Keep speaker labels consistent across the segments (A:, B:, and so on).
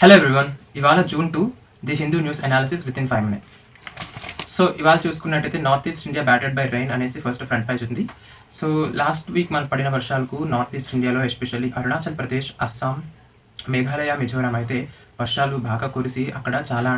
A: Hello everyone, ఇవాళ June 2 the Hindu news analysis with in 5 minutes. So ఇవాళ చూసుకున్నట్టయితే north east India batted by rain అనేసి first front page ఉంది. So last week మనకు పడిన వర్షాలకు నార్త్ ఈస్ట్ ఇండియాలో ఎస్పెషల్లీ అరుణాచల్ ప్రదేశ్, అస్సాం, మేఘాలయ, మిజోరాం అయితే వర్షాలు బాగా కురిసి అక్కడ చాలా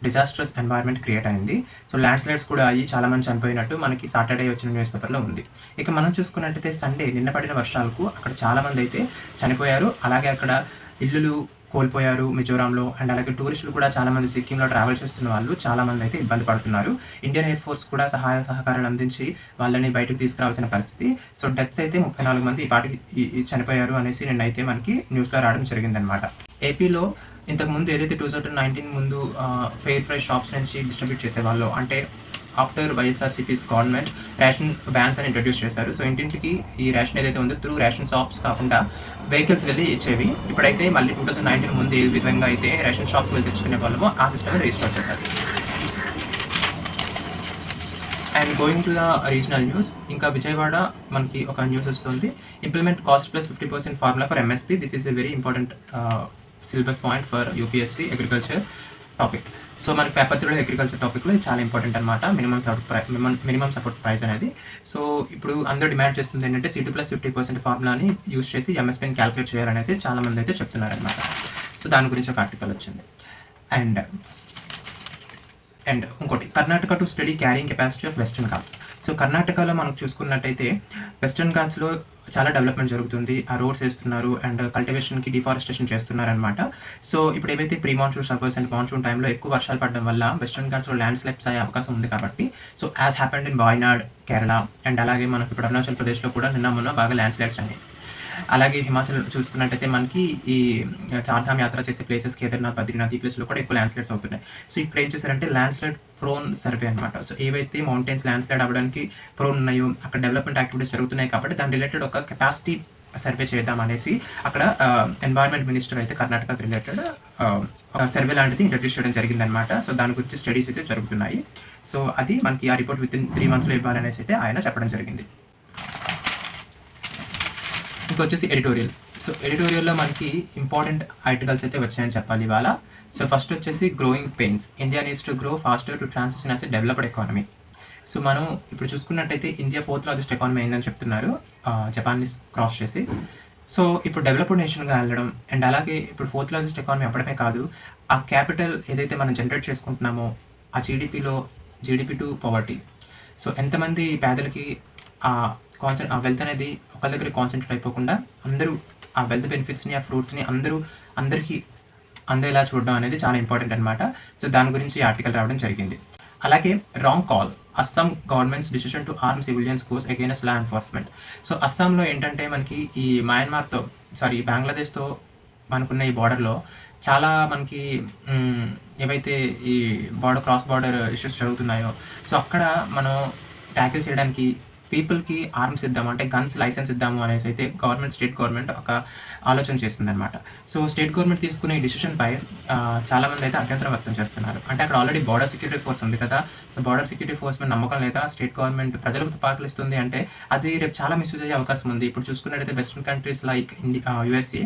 A: డిజాస్ట్రస్ ఎన్వైర్న్మెంట్ క్రియేట్ అయింది. సో ల్యాండ్ స్లైడ్స్ కూడా అయ్యి చాలామంది చనిపోయినట్టు మనకి సాటర్డే వచ్చిన న్యూస్ పేపర్లో ఉంది. ఇక మనం చూసుకున్నట్టయితే సండే నిన్న పడిన వర్షాలకు అక్కడ చాలామంది అయితే చనిపోయారు. అలాగే అక్కడ ఇల్లులు కోల్పోయారు మిజోరాంలో. అండ్ అలాగే టూరిస్టులు కూడా చాలామంది సిక్కింలో ట్రావెల్ చేస్తున్న వాళ్ళు చాలామంది అయితే ఇబ్బంది పడుతున్నారు. ఇండియన్ ఎయిర్ ఫోర్స్ కూడా సహకారాలు అందించి వాళ్ళని బయటకు తీసుకురావాల్సిన పరిస్థితి. సో డెత్స్ అయితే 34 మంది ఈ పాటికి చనిపోయారు అనేసి నిన్నైతే మనకి న్యూస్లో రావడం జరిగిందనమాట. ఏపీలో ఇంతకుముందు ఏదైతే 2019 ముందు ఫెయిర్ ప్రైస్ షాప్స్ నుంచి డిస్ట్రిబ్యూట్ చేసేవాళ్ళు, అంటే ఆఫ్టర్ వైఎస్ఆర్సీపీస్ గవర్నమెంట్ రేషన్ బ్యాన్స్ అని ఇంట్రడ్యూస్ చేశారు. సో ఇంటింటికి ఈ రేషన్ ఏదైతే ఉందో త్రూ రేషన్ షాప్స్ కాకుండా వెహికల్స్ వెళ్ళి ఇచ్చేవి. ఇప్పుడైతే మళ్ళీ 2019 ముందు ఏ విధంగా అయితే రేషన్ షాప్కి వెళ్ళి తెచ్చుకునే వాళ్ళమో ఆ సిస్టమ్ రీస్టార్ట్ చేశారు. And going to the regional news, ఇంకా విజయవాడ మనకి ఒక న్యూస్ వస్తుంది. Implement cost plus 50% formula for MSP. This is a very important syllabus point for UPSC agriculture topic. So మనకి పేపర్ 3లో అగ్రికల్చర్ టాపిక్లో ఇది చాలా ఇంపార్టెంట్ అనమాట, మినిమం సపోర్ట్ ప్రైస్ అనేది. సో ఇప్పుడు అందరూ డిమాండ్ చేస్తుంది ఏంటంటే C2 + 50% ఫార్ములాని యూస్ చేసి ఎంఎస్పీని క్యాలిక్యులేట్ చేయాలనేసి చాలామంది అయితే చెప్తున్నారనమాట. సో దాని గురించి ఒక ఆర్టికల్ వచ్చింది. అండ్ ఇంకోటి, Karnataka to study carrying capacity of western Ghats. So కర్ణాటకలో మనం చూసుకున్నట్టయితే వెస్టర్న్ ఘాట్స్లో చాలా డెవలప్మెంట్ జరుగుతుంది. ఆ రోడ్స్ వేస్తున్నారు అండ్ కల్టివేషన్కి డిఫారెస్టేషన్ చేస్తున్నారనమాట. సో ఇప్పుడు ఏవైతే pre monsoon servers and monsoon టైంలో ఎక్కువ వర్షాలు పడడం వల్ల వెస్టర్న్ ఘాట్స్లో ల్యాండ్ స్లైడ్స్ అయ్యే అవకాశం ఉంది కాబట్టి, so as happened in Wayanad, Kerala, and అలాగే మనకి ఇప్పుడు అరుణాచల్ ప్రదేశ్లో కూడా మొన్న బాగా ల్యాండ్ స్లైడ్స్ అయ్యాయి. అలాగే హిమాచల్ చూసుకున్నట్టయితే మనకి ఈ చార్ధామ్ యాత్ర చేసే ప్లేసెస్ కేదార్నాథ్, బద్రీనాథ్ ఈ ప్లేస్లో కూడా ఎక్కువ ల్యాండ్ స్లైడ్స్ అవుతున్నాయి. సో ఇప్పుడు ఏం చేశారంటే ల్యాండ్ స్లైడ్ ప్రోన్ సర్వే అనమాట. సో ఏవైతే మౌంటైన్స్ ల్యాండ్ స్లైడ్ అవ్వడానికి ప్రోన్ ఉన్నాయో అక్కడ డెవలప్మెంట్ యాక్టివిటీస్ జరుగుతున్నాయి కాబట్టి దాని రిలేటెడ్ ఒక కెపాసిటీ సర్వే చేద్దాం అనేసి అక్కడ ఎన్వైర్న్మెంట్ మినిస్టర్ అయితే కర్ణాటకకి రిలేటెడ్ ఒక సర్వే లాంటిది ఇంట్రడ్యూస్ చేయడం జరిగిందనమాట. సో దాని గురించి స్టడీస్ అయితే జరుగుతున్నాయి. సో అది మనకి ఆ రిపోర్ట్ విత్ ఇన్ 3 monthsలో ఇవ్వాలనేసి అయితే ఆయన చెప్పడం జరిగింది. ఇంకొచ్చేసి ఎడిటోరియల్. సో ఎడిటోరియల్లో మనకి ఇంపార్టెంట్ ఆర్టికల్స్ అయితే వచ్చాయని చెప్పాలి ఇవాళ. సో ఫస్ట్ వచ్చేసి growing pains, India needs to grow faster to transition as a developed economy. So మనం ఇప్పుడు చూసుకున్నట్టయితే ఇండియా 4th లార్జెస్ట్ ఎకానమీ అయిందని చెప్తున్నారు, జపాన్ని క్రాస్ చేసి. సో ఇప్పుడు డెవలప్డ్ నేషన్గా వెళ్ళడం అండ్ అలాగే ఇప్పుడు 4th లార్జెస్ట్ ఎకానమీ అవ్వడమే కాదు, ఆ క్యాపిటల్ ఏదైతే మనం జనరేట్ చేసుకుంటున్నామో ఆ జీడిపి టు పవర్టీ. సో ఎంతమంది పేదలకి ఆ వెల్త్ అనేది ఒకరి దగ్గర కాన్సన్ట్రేట్ అయిపోకుండా అందరూ ఆ వెల్త్ బెనిఫిట్స్ని, ఆ ఫ్రూట్స్ని అందరికీ అందేలా చూడడం అనేది చాలా ఇంపార్టెంట్ అనమాట. సో దాని గురించి ఆర్టికల్ రావడం జరిగింది. అలాగే wrong call, Assam governments decision to arm civilians goes against law enforcement. So అస్సాంలో ఏంటంటే మనకి ఈ బంగ్లాదేశ్తో మనకున్న ఈ బార్డర్లో చాలా మనకి ఏవైతే ఈ క్రాస్ బార్డర్ ఇష్యూస్ జరుగుతున్నాయో, సో అక్కడ మనం ట్యాకిల్ చేయడానికి పీపుల్కి ఆర్మ్స్ ఇద్దాము, అంటే గన్స్ లైసెన్స్ ఇద్దాము అనేసి అయితే స్టేట్ గవర్నమెంట్ ఒక ఆలోచన చేస్తుందన్నమాట. సో స్టేట్ గవర్నమెంట్ తీసుకునే ఈ డిసిషన్పై చాలామంది అయితే అభ్యంతరం వ్యక్తం చేస్తున్నారు. అంటే అక్కడ ఆల్రెడీ బార్డర్ సెక్యూరిటీ ఫోర్స్ ఉంది కదా, సో బార్డర్ సెక్యూరిటీ ఫోర్స్ మీద నమ్మకం లేదా స్టేట్ గవర్నమెంట్ ప్రజలకు తుపాకులు ఇస్తుంది అంటే అది రేపు చాలా మిస్యూజ్ అయ్యే అవకాశం ఉంది. ఇప్పుడు చూసుకున్నట్టయితే వెస్ట్రన్ కంట్రీస్ లైక్ USA,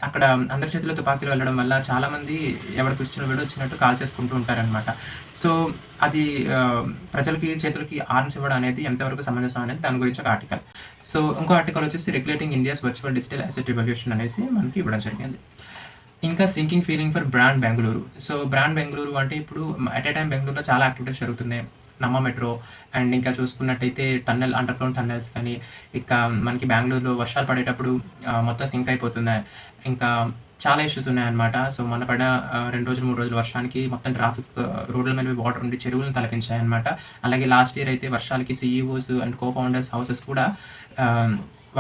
A: అక్కడ అందరి చేతిలో తుపాకీలు వెళ్ళడం వల్ల చాలామంది ఎవరికి వచ్చినట్టు కాల్ చేసుకుంటూ ఉంటారనమాట. సో అది ప్రజలకి చేతులకి ఆర్మ్స్ ఇవ్వడం అనేది ఎంతవరకు సమంజసం అనేది దాని గురించి ఒక ఆర్టికల్. సో ఇంకో ఆర్టికల్ వచ్చేసి regulating India's virtual digital asset revolution అనేసి మనకి ఇవ్వడం జరిగింది. ఇంకా sinking feeling for brand Bengaluru. So brand Bengaluru అంటే ఇప్పుడు అట్ ఏ టైం బెంగళూరులో చాలా యాక్టివిటీస్ జరుగుతున్నాయి. నమ్మ మెట్రో అండ్ ఇంకా చూసుకున్నట్టయితే అండర్ గ్రౌండ్ టన్నెల్స్ కానీ, ఇంకా మనకి బెంగళూరులో వర్షాలు పడేటప్పుడు మొత్తం సింక్ అయిపోతున్నాయి. ఇంకా చాలా ఇష్యూస్ ఉన్నాయన్నమాట. సో మొన్న పడిన 2 రోజులు 3 రోజులు వర్షానికి మొత్తం ట్రాఫిక్ రోడ్ల మీద వాటర్ ఉండి చెరువులను తలపించాయన్నమాట. అలాగే లాస్ట్ ఇయర్ అయితే వర్షాలకి CEOs అండ్ కో-ఫౌండర్స్ హౌసెస్ కూడా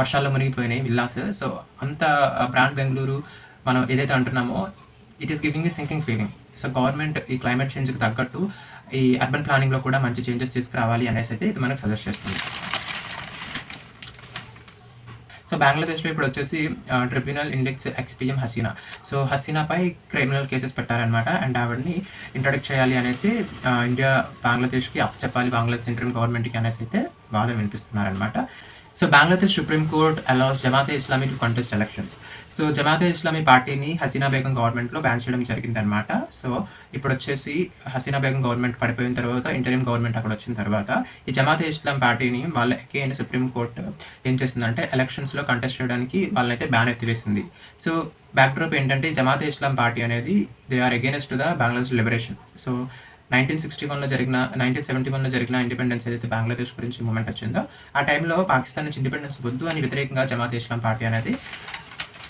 A: వర్షాల్లో మునిగిపోయినాయి, విల్లాస్. సో అంత బ్రాండ్ బెంగళూరు మనం ఏదైతే అంటున్నామో it is giving a sinking feeling. So government ఈ క్లైమేట్ చేంజ్కి తగ్గట్టు ఈ అర్బన్ ప్లానింగ్లో కూడా మంచి చేంజెస్ తీసుకురావాలి అనేసి అయితే ఇది మనకు సజెస్ట్ చేస్తుంది. సో బంగ్లాదేశ్లో ఇప్పుడు వచ్చేసి tribunal indicts XPM Hasina. So హసీనాపై క్రిమినల్ కేసెస్ పెట్టారనమాట. అండ్ ఆవిడని ఇంట్రొడక్ట్ చేయాలి అనేసి ఇండియా బంగ్లాదేశ్కి అప్పచెప్పాలి, బంగ్లాదేశ్ ఇంటరిమ్ గవర్నమెంట్కి అనేసి అయితే వాదం వినిపిస్తున్నారనమాట. So Bangladesh supreme court allows Jamaat-e Islami to contest elections. So Jamaat-e Islami పార్టీని హసీనా బేగం గవర్నమెంట్‌లో బ్యాన్ చేయడం జరిగిందనమాట. సో ఇప్పుడొచ్చేసి హసీనా బేగం గవర్నమెంట్ పడిపోయిన తర్వాత ఇంటరిమ్ గవర్నమెంట్ అక్కడొచ్చిన తర్వాత ఈ జమాతే ఇస్లాం పార్టీని వాళ్ళ అగైన్ సుప్రీం కోర్ట్ ఏం చేసిందంటే ఎలక్షన్స్‌లో కంటెస్ట్ చేయడానికి వాళ్ళనైతే బ్యాన్ ఎత్తివేసింది. సో బ్యాక్‌డ్రాప్ ఏంటంటే జమాతే ఇస్లాం పార్టీ అనేది they are against the Bangladesh liberation. So 1971లో జరిగిన ఇండిపెండెన్స్ ఏదైతే బంగ్లాదేశ్ గురించి మూవ్‌మెంట్ వచ్చిందో, ఆ టైంలో పాకిస్తాన్ నుంచి ఇండిపెండెన్స్ వద్దు అని వ్యతిరేకంగా జమాతే ఇస్లాం పార్టీ అనేది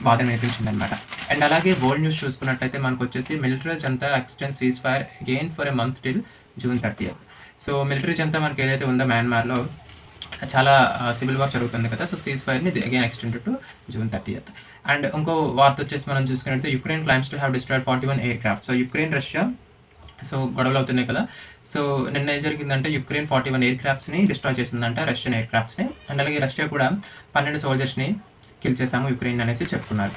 A: వాదన వినిపించిందనమాట. అండ్ అలాగే వరల్డ్ న్యూస్ చూసుకున్నట్టయితే మనకొచ్చేసి military junta extend ceasefire again for a month till June 30th. So military junta మనకి ఏదైతే ఉందో మయన్మార్‌లో చాలా సివిల్ వార్ జరుగుతుంది కదా! సో సీజ్ ఫైర్‌ని again extended to June 30th. And ఇంకో వార్త వచ్చేసి మనం చూసుకున్నట్లయితే Ukraine claims to have destroyed 41 aircraft. So Ukraine, Russia గొడవలు అవుతున్నాయి కదా! సో నిన్న ఏం జరిగిందంటే యుక్రెయిన్ 41 ఎయిర్‌క్రాఫ్ట్స్‌ని డిస్ట్రాయ్ చేసిందంట, రష్యన్ ఎయిర్‌క్రాఫ్ట్స్‌ని. అండ్ అలాగే రష్యా కూడా 12 సోల్జర్స్‌ని కిల్ చేశాము యుక్రెయిన్ అనేసి చెప్పుకున్నారు.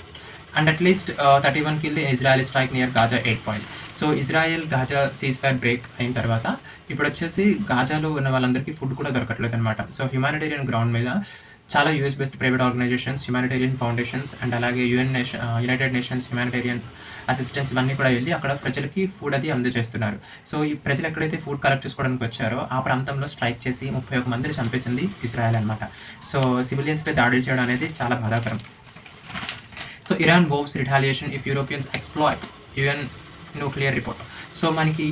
A: And at least 31 kill Israel strike near Gaza 8 point. So Israel Gaza cease fire break అయిన తర్వాత ఇప్పుడొచ్చేసి గాజాలో ఉన్న వాళ్ళందరికీ ఫుడ్ కూడా దొరకట్లేదనమాట. సో హ్యుమానిటేరియన్ గ్రౌండ్ మీద చాలా US based private organisations, humanitarian foundations and అలాగే యునైటెడ్ నేషన్స్ హ్యుమానిటేరియన్ అసిస్టెన్స్ ఇవన్నీ కూడా వెళ్ళి అక్కడ ప్రజలకి ఫుడ్ అది అందజేస్తున్నారు. సో ఈ ప్రజలు ఎక్కడైతే ఫుడ్ కలెక్ట్ చేసుకోవడానికి వచ్చారో ఆ ప్రాంతంలో స్ట్రైక్ చేసి 31 మందిని చంపేసింది ఇజ్రాయెల్ అనమాట. సో సివిలియన్స్పై దాడులు చేయడం అనేది చాలా బాధాకరం. So Iran vows retaliation if Europeans exploit UN nuclear report. So మనకి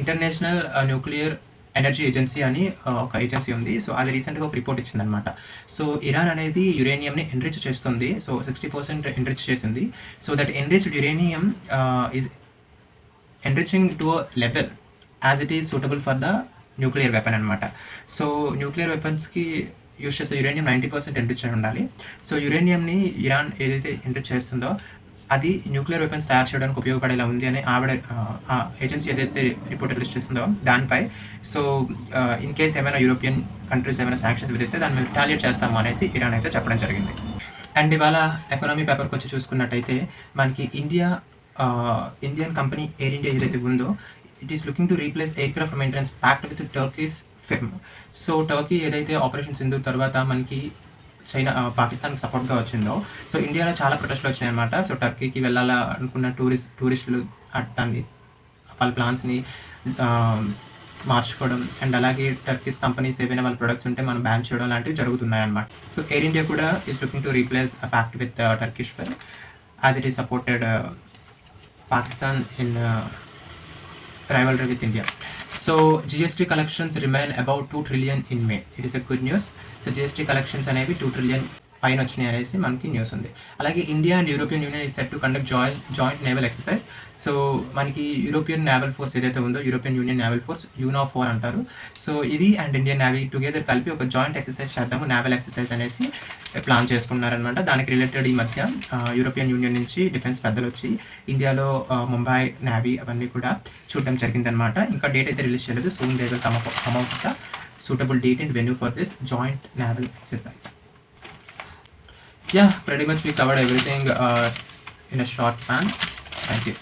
A: ఇంటర్నేషనల్ న్యూక్లియర్ ఎనర్జీ ఏజెన్సీ అని ఒక ఏజెన్సీ ఉంది. సో అది రీసెంట్‌గా ఒక రిపోర్ట్ ఇచ్చిందనమాట. సో ఇరాన్ అనేది యురేనియంని ఎన్రిచ్ చేస్తుంది. సో 60% ఎన్రిచ్ చేసింది. So that enriched uranium is enriching to a level as it is suitable for the nuclear weapon అనమాట. సో న్యూక్లియర్ వెపన్స్‌కి యూజ్ చేసే యురేనియం 90% ఎన్రిచ్ అయి ఉండాలి. సో యురేనియంని ఇరాన్ ఏదైతే ఎన్రిచ్ చేస్తుందో అది న్యూక్లియర్ వెపన్స్ తయారు చేయడానికి ఉపయోగపడేలా ఉంది అని ఆవిడ ఆ ఏజెన్సీ ఏదైతే రిపోర్ట్ రిలీజ్ చేస్తుందో దానిపై సో ఇన్ కేస్ ఏమైనా యూరోపియన్ కంట్రీస్ ఏమైనా శాంక్షన్స్ విధిస్తే దాన్ని మేము రిటాలియేట్ చేస్తాము అనేసి ఇరాన్ అయితే చెప్పడం జరిగింది. అండ్ ఇవాళ ఎకనామీ పేపర్కి వచ్చి చూసుకున్నట్టయితే మనకి ఇండియన్ కంపెనీ ఎయిర్ ఇండియా ఏదైతే ఉందో it is looking to replace aircraft maintenance pact with turkeys firm. So Turkey ఏదైతే ఆపరేషన్ సింధూర్ తర్వాత మనకి చైనా పాకిస్తాన్కి సపోర్ట్గా వచ్చిందో సో ఇండియాలో చాలా ప్రొటెస్ట్లు వచ్చినాయి అనమాట. సో టర్కీకి వెళ్ళాలా అనుకున్న టూరిస్టులు దాన్ని వాళ్ళ ప్లాన్స్ని మార్చుకోవడం అండ్ అలాగే టర్కీస్ కంపెనీస్ ఏవైనా వాళ్ళ ప్రొడక్ట్స్ ఉంటే మనం బ్యాన్ చేయడం లాంటివి జరుగుతున్నాయి అనమాట. సో ఎయిర్ ఇండియా కూడా is looking to replace a pact with Turkish firm as it is supported Pakistan in rivalry with India. So GST collections remain about 2 trillion in May. It is a good news. So GST collections అనేవి 2 trillion పైన వచ్చినాయి అనేసి మనకి news ఉంది. అలాగే India and European union is set to conduct joint naval exercise. So మనకి European naval force ఏదైతే ఉందో European union naval force UNOFOR అంటారు. సో ఇది అండ్ ఇండియన్ నేవీ టుగెదర్ కలిపి ఒక జాయింట్ ఎక్సర్సైజ్ చేద్దాము నేవల్ ఎక్సర్సైజ్ అనేసి ప్లాన్ చేసుకున్నారనమాట. దానికి రిలేటెడ్ ఈ మధ్య యూరోపియన్ యూనియన్ నుంచి డిఫెన్స్ పెద్దలు వచ్చి ఇండియాలో ముంబై నేవీ అవన్నీ కూడా చూడడం జరిగిందనమాట. ఇంకా డేట్ అయితే రిలీజ్ చేయలేదు. Soon they will come out the suitable date and venue for this joint naval exercise. Yeah, pretty much we covered everything in a short span. Thank you.